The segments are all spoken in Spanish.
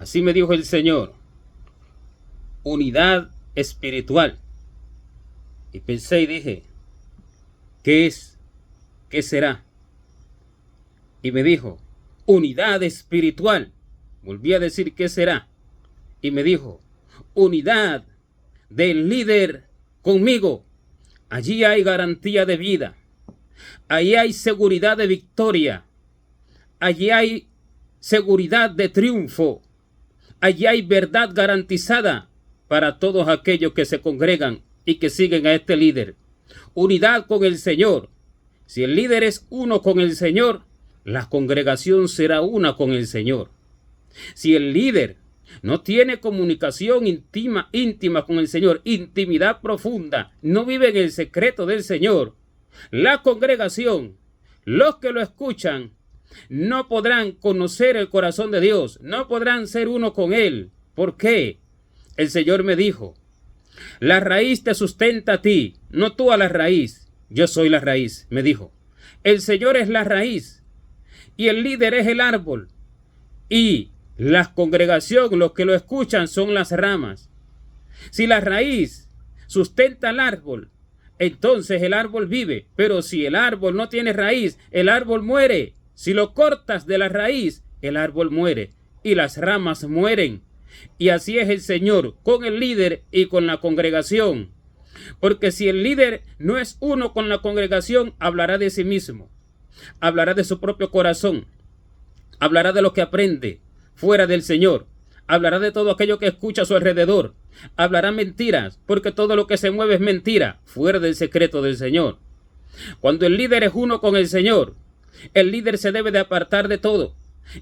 Así me dijo el Señor. Unidad espiritual. Y pensé y dije, ¿qué es? ¿Qué será? Y me dijo, unidad espiritual. Volví a decir, ¿qué será? Y me dijo, unidad del líder conmigo. Allí hay garantía de vida. Allí hay seguridad de victoria. Allí hay seguridad de triunfo. Allí hay verdad garantizada para todos aquellos que se congregan y que siguen a este líder. Unidad con el Señor. Si el líder es uno con el Señor, la congregación será una con el Señor. Si el líder no tiene comunicación íntima con el Señor, intimidad profunda, no vive en el secreto del Señor, la congregación, los que lo escuchan, no podrán conocer el corazón de Dios, no podrán ser uno con Él. ¿Por qué? El Señor me dijo, la raíz te sustenta a ti, no tú a la raíz. Yo soy la raíz, me dijo. El Señor es la raíz y el líder es el árbol. Y la congregación, los que lo escuchan, son las ramas. Si la raíz sustenta al árbol, entonces el árbol vive. Pero si el árbol no tiene raíz, el árbol muere. Si lo cortas de la raíz, el árbol muere y las ramas mueren. Y así es el Señor con el líder y con la congregación. Porque si el líder no es uno con la congregación, hablará de sí mismo, hablará de su propio corazón, hablará de lo que aprende fuera del Señor, hablará de todo aquello que escucha a su alrededor, hablará mentiras, porque todo lo que se mueve es mentira, fuera del secreto del Señor. Cuando el líder es uno con el Señor, el líder se debe de apartar de todo.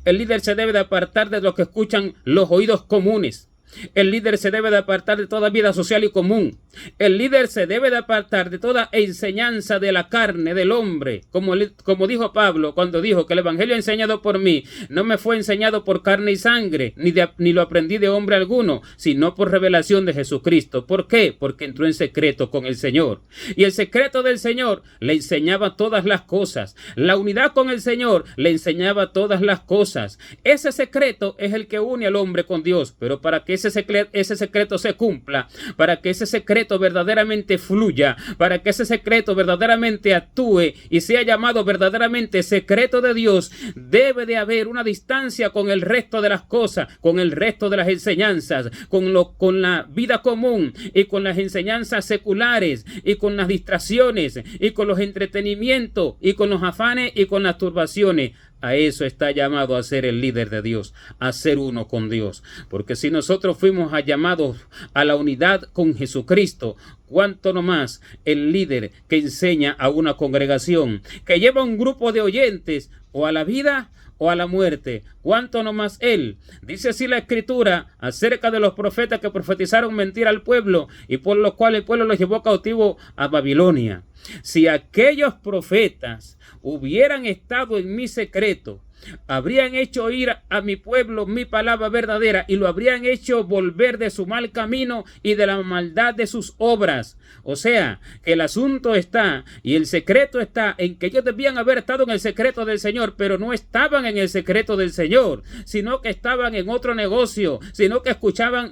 El líder se debe de apartar de lo que escuchan los oídos comunes. El líder se debe de apartar de toda vida social y común. El líder se debe de apartar de toda enseñanza de la carne, del hombre. Como dijo Pablo cuando dijo que el evangelio enseñado por mí no me fue enseñado por carne y sangre, ni lo aprendí de hombre alguno, sino por revelación de Jesucristo. ¿Por qué? Porque entró en secreto con el Señor. Y el secreto del Señor le enseñaba todas las cosas. La unidad con el Señor le enseñaba todas las cosas. Ese secreto es el que une al hombre con Dios. Pero para que ese secreto se cumpla, para que ese secreto verdaderamente fluya, para que ese secreto verdaderamente actúe y sea llamado verdaderamente secreto de Dios, debe de haber una distancia con el resto de las cosas, con el resto de las enseñanzas, con la vida común y con las enseñanzas seculares y con las distracciones y con los entretenimientos y con los afanes y con las turbaciones. A eso está llamado a ser el líder de Dios, a ser uno con Dios. Porque si nosotros fuimos llamados a la unidad con Jesucristo, cuánto no más el líder que enseña a una congregación, que lleva un grupo de oyentes o a la vida o a la muerte, cuánto no más él. Dice así la Escritura acerca de los profetas que profetizaron mentira al pueblo y por lo cual el pueblo los llevó cautivo a Babilonia. Si aquellos profetas hubieran estado en mi secreto, habrían hecho oír a mi pueblo mi palabra verdadera y lo habrían hecho volver de su mal camino y de la maldad de sus obras. O sea, que el asunto está y el secreto está en que ellos debían haber estado en el secreto del Señor, pero no estaban en el secreto del Señor, sino que estaban en otro negocio, sino que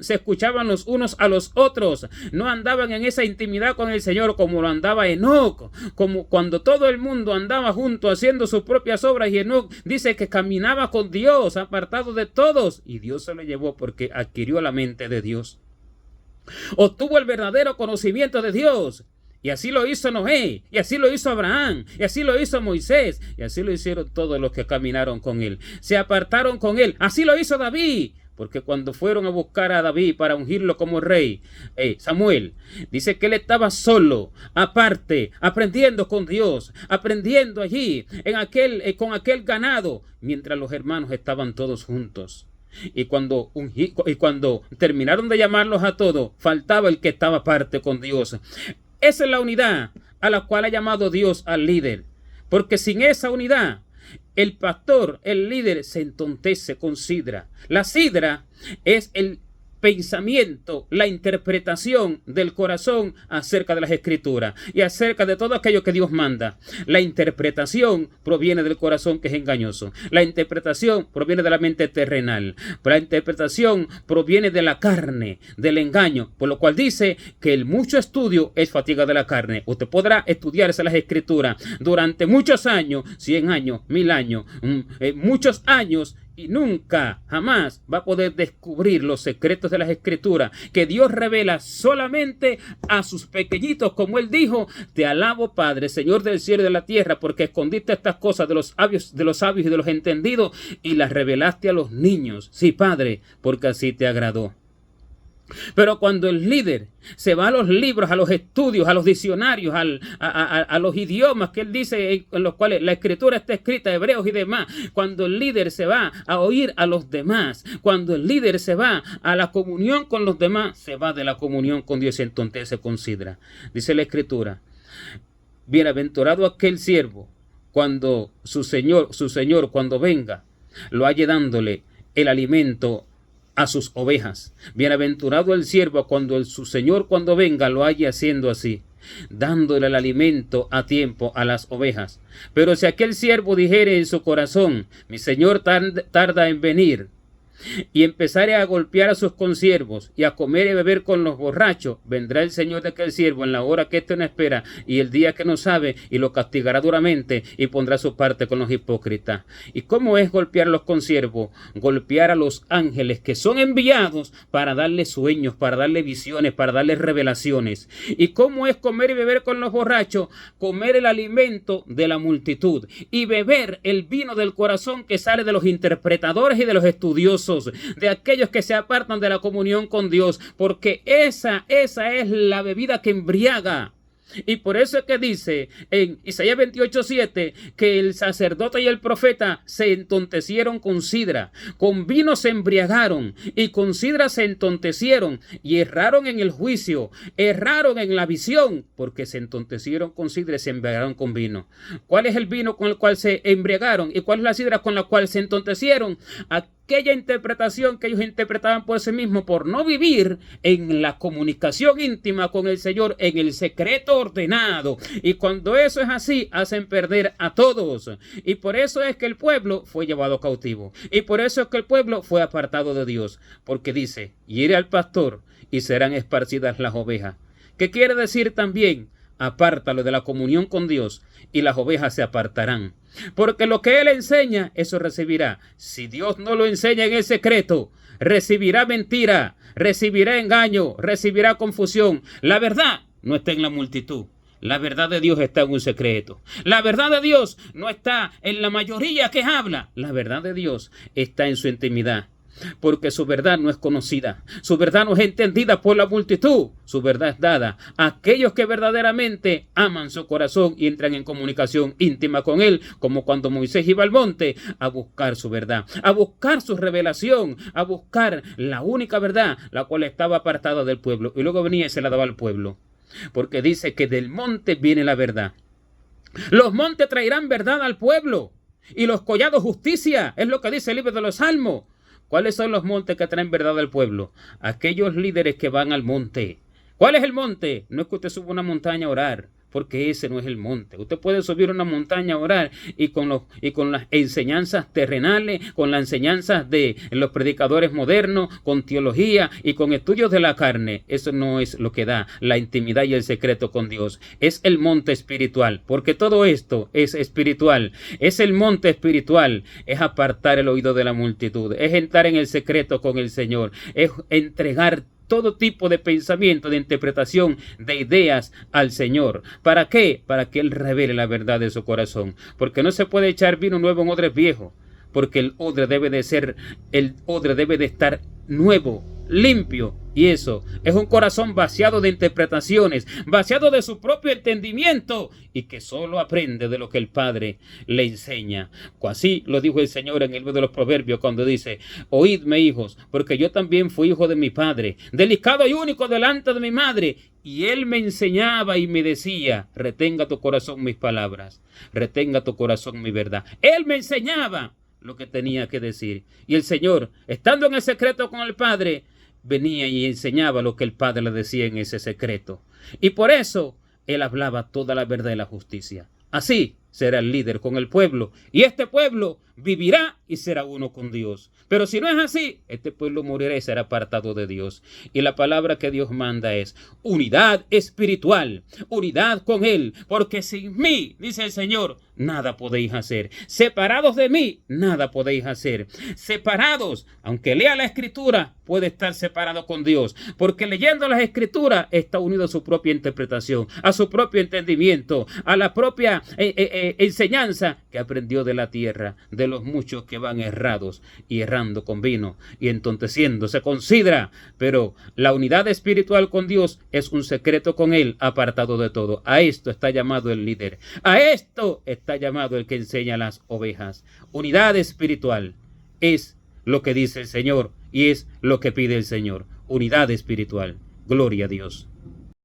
se escuchaban los unos a los otros, no andaban en esa intimidad con el Señor como lo andaba Enoc, como cuando todo el mundo andaba junto haciendo sus propias obras, y Enoc dice que caminaba con Dios, apartado de todos, y Dios se lo llevó porque adquirió la mente de Dios. Obtuvo el verdadero conocimiento de Dios. Y así lo hizo Noé, y así lo hizo Abraham, y así lo hizo Moisés, y así lo hicieron todos los que caminaron con él. Se apartaron con él. Así lo hizo David. Porque cuando fueron a buscar a David para ungirlo como rey, Samuel, dice que él estaba solo, aparte, aprendiendo con Dios, aprendiendo allí, con aquel ganado, mientras los hermanos estaban todos juntos. Y cuando terminaron de llamarlos a todos, faltaba el que estaba aparte con Dios. Esa es la unidad a la cual ha llamado Dios al líder. Porque sin esa unidad, el pastor, el líder, se entontece con sidra. La sidra es pensamiento, la interpretación del corazón acerca de las Escrituras y acerca de todo aquello que Dios manda. La interpretación proviene del corazón, que es engañoso. La interpretación proviene de la mente terrenal. La interpretación proviene de la carne, del engaño, por lo cual dice que el mucho estudio es fatiga de la carne. Usted podrá estudiarse las Escrituras durante muchos años, 100 años, 1000 años, muchos años, y nunca, jamás va a poder descubrir los secretos de las Escrituras que Dios revela solamente a sus pequeñitos, como Él dijo: te alabo, Padre, Señor del cielo y de la tierra, porque escondiste estas cosas de los sabios y de los entendidos y las revelaste a los niños. Sí, Padre, porque así te agradó. Pero cuando el líder se va a los libros, a los estudios, a los diccionarios, a los idiomas que él dice en los cuales la Escritura está escrita, hebreos y demás, cuando el líder se va a oír a los demás, cuando el líder se va a la comunión con los demás, se va de la comunión con Dios, y entonces se considera. Dice la Escritura: bienaventurado aquel siervo cuando su señor cuando venga lo halle dándole el alimento a sus ovejas. Bienaventurado el siervo cuando su señor cuando venga lo halle haciendo así, dándole el alimento a tiempo a las ovejas. Pero si aquel siervo dijere en su corazón: mi señor tarda en venir, y empezare a golpear a sus consiervos y a comer y beber con los borrachos, vendrá el señor de aquel siervo en la hora que éste no espera y el día que no sabe, y lo castigará duramente y pondrá su parte con los hipócritas. ¿Y cómo es golpear a los consiervos? Golpear a los ángeles que son enviados para darle sueños, para darle visiones, para darle revelaciones. ¿Y cómo es comer y beber con los borrachos? Comer el alimento de la multitud y beber el vino del corazón que sale de los interpretadores y de los estudiosos, de aquellos que se apartan de la comunión con Dios, porque esa es la bebida que embriaga. Y por eso es que dice en Isaías 28:7 que el sacerdote y el profeta se entontecieron con sidra, con vino se embriagaron y con sidra se entontecieron, y erraron en el juicio, erraron en la visión, porque se entontecieron con sidra y se embriagaron con vino. ¿Cuál es el vino con el cual se embriagaron y cuál es la sidra con la cual se entontecieron? Aquella interpretación que ellos interpretaban por sí mismos, por no vivir en la comunicación íntima con el Señor, en el secreto ordenado. Y cuando eso es así, hacen perder a todos. Y por eso es que el pueblo fue llevado cautivo. Y por eso es que el pueblo fue apartado de Dios. Porque dice: hiere al pastor y serán esparcidas las ovejas. ¿Qué quiere decir también? Apártalo de la comunión con Dios y las ovejas se apartarán. Porque lo que Él enseña, eso recibirá. Si Dios no lo enseña en el secreto, recibirá mentira, recibirá engaño, recibirá confusión. La verdad no está en la multitud. La verdad de Dios está en un secreto. La verdad de Dios no está en la mayoría que habla. La verdad de Dios está en su intimidad. Porque su verdad no es conocida, su verdad no es entendida por la multitud, su verdad es dada a aquellos que verdaderamente aman su corazón y entran en comunicación íntima con Él, como cuando Moisés iba al monte a buscar su verdad, a buscar su revelación, a buscar la única verdad, la cual estaba apartada del pueblo, y luego venía y se la daba al pueblo, porque dice que del monte viene la verdad. Los montes traerán verdad al pueblo y los collados justicia, es lo que dice el libro de los Salmos. ¿Cuáles son los montes que traen verdad al pueblo? Aquellos líderes que van al monte. ¿Cuál es el monte? No es que usted suba una montaña a orar, porque ese no es el monte. Usted puede subir una montaña a orar y con las enseñanzas terrenales, con las enseñanzas de los predicadores modernos, con teología y con estudios de la carne. Eso no es lo que da la intimidad y el secreto con Dios. Es el monte espiritual, porque todo esto es espiritual. Es el monte espiritual. Es apartar el oído de la multitud. Es entrar en el secreto con el Señor. Es entregar todo tipo de pensamiento, de interpretación, de ideas al Señor. ¿Para qué? Para que Él revele la verdad de su corazón. Porque no se puede echar vino nuevo en odres viejos. Porque el odre debe de estar nuevo, limpio. Y eso es un corazón vaciado de interpretaciones, vaciado de su propio entendimiento y que solo aprende de lo que el Padre le enseña. Así lo dijo el Señor en el libro de los Proverbios cuando dice: oídme, hijos, porque yo también fui hijo de mi padre, delicado y único delante de mi madre. Y él me enseñaba y me decía: retenga tu corazón mis palabras, retenga tu corazón mi verdad. Él me enseñaba lo que tenía que decir. Y el Señor, estando en el secreto con el Padre, venía y enseñaba lo que el Padre le decía en ese secreto. Y por eso él hablaba toda la verdad y la justicia. Así será el líder con el pueblo, y este pueblo vivirá y será uno con Dios. Pero si no es así, este pueblo morirá y será apartado de Dios. Y la palabra que Dios manda es unidad espiritual, unidad con Él, porque sin mí, dice el Señor, nada podéis hacer. Separados de mí, nada podéis hacer. Separados, aunque lea la Escritura, puede estar separado con Dios, porque leyendo las Escrituras está unido a su propia interpretación, a su propio entendimiento, a la propia enseñanza que aprendió de la tierra, de los muchos que van errados y errando con vino y entonteciendo, se considera. Pero la unidad espiritual con Dios es un secreto con Él, apartado de todo. A esto está llamado el líder, a esto está llamado el que enseña a las ovejas. Unidad espiritual es lo que dice el Señor y es lo que pide el Señor. Unidad espiritual. Gloria a Dios.